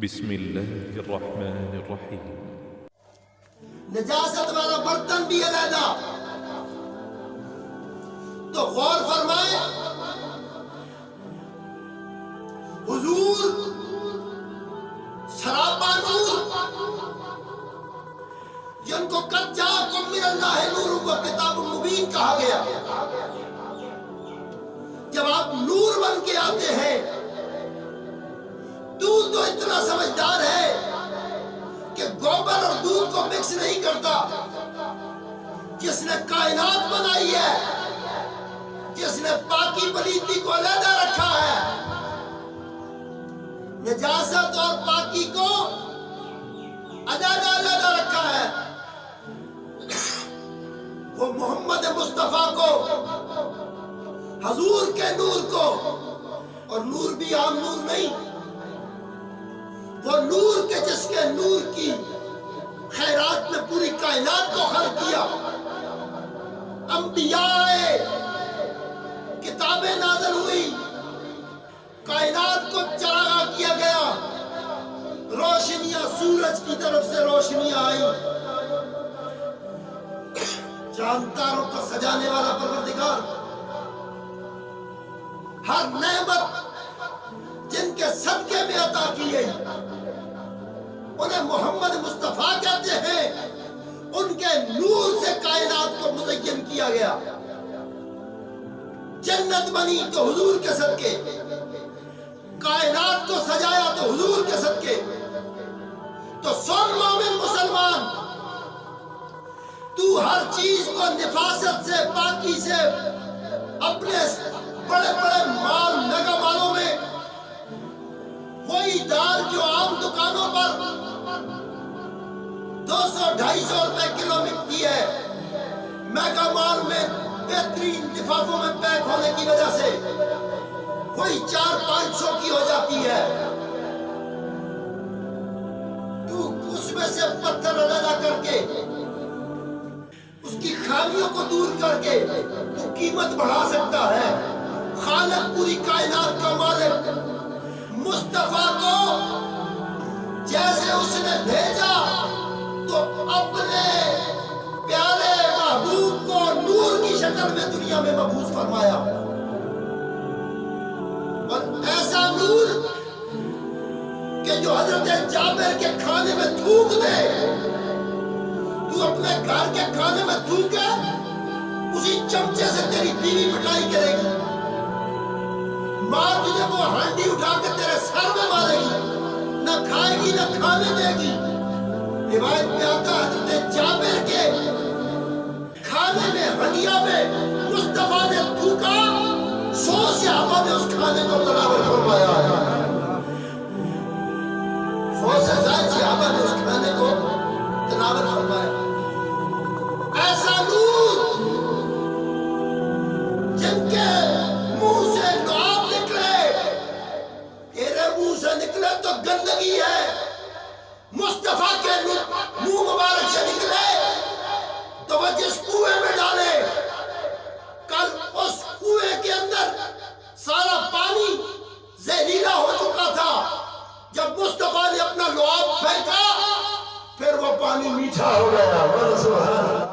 بسم اللہ الرحمن الرحیم۔ نجاست والا برتن بھی علیحدہ، تو غور فرمائیں حضور سراپا نور، جن کو قد جاءکم من اللہ نور و کتاب مبین کہا گیا، جب آپ نور بن کے آتے ہیں تو اتنا سمجھدار ہے کہ گوبر اور دودھ کو مکس نہیں کرتا، جس نے کائنات بنائی ہے، جس نے پاکی پلیتی کو علیحدہ رکھا ہے، نجاست اور پاکی کو علیحدہ رکھا ہے، وہ محمد مصطفیٰ کو، حضور کے نور کو، اور نور بھی عام نور نہیں، وہ نور کے جس کے نور کی خیرات میں پوری کائنات کو خلق کیا، انبیاء آئے، کتابیں نازل ہوئی، کائنات کو چراغاں کیا گیا، روشنیاں سورج کی طرف سے روشنیاں آئی، چاند تاروں کو سجانے والا پروردگار، ہر نعمت جن کے صدقے میں عطا کی گئی انہیں محمد مصطفیٰ کہتے ہیں، ان کے نور سے کائنات کو مزین کیا گیا، جنت بنی تو حضور کے صدقے، کائنات کو سجایا تو حضور کے صدقے۔ تو سن مومن مسلمان، تو ہر چیز کو نفاست سے، پاکی سے، اپنے بڑے بڑے مال میگا مالوں میں، وہی دال جو عام دکانوں پر 200-250 روپے کلو ملتی ہے، میگا مال میں بہترین لفافوں میں پیک ہونے کی وجہ سے وہی 400-500 کی ہو جاتی ہے، تو اس میں سے پتھر علیحدہ کر کے، اس کی خامیوں کو دور کر کے تو قیمت بڑھا سکتا ہے۔ خالق پوری کائنات کا مالک مصطفیٰ کو جیسے اس نے بھیجا تو اپنے پیارے محبوب کو نور کی شکل میں دنیا میں مبعوث فرمایا، اور ایسا نور کہ جو حضرت جابر کے کھانے میں تھوک دے، تو اپنے گھر کے کھانے میں تھوکے، اسی چمچے سے تیری بیوی مٹائی کرے گی، ماں تجھے وہ ہانڈی اٹھا کے تیرے سر میں مارے گی، نہ کھائے گی نہ کھانے دے گی۔ روایت میں آتا ہے حضرت جابر کے کھانے میں، ہنڈیا میں مصطفیٰ نے تھوکا، 100 صحابہ نے اس کھانے کو تناول فرمایا، 100 سے زائد صحابہ نے اس کھانے کو تناول فرمایا۔ ایسا نور جن کے منہ سے لعاب نکلے، تیرے منہ سے نکلے تو گندگی ہے، مصطفیٰ کے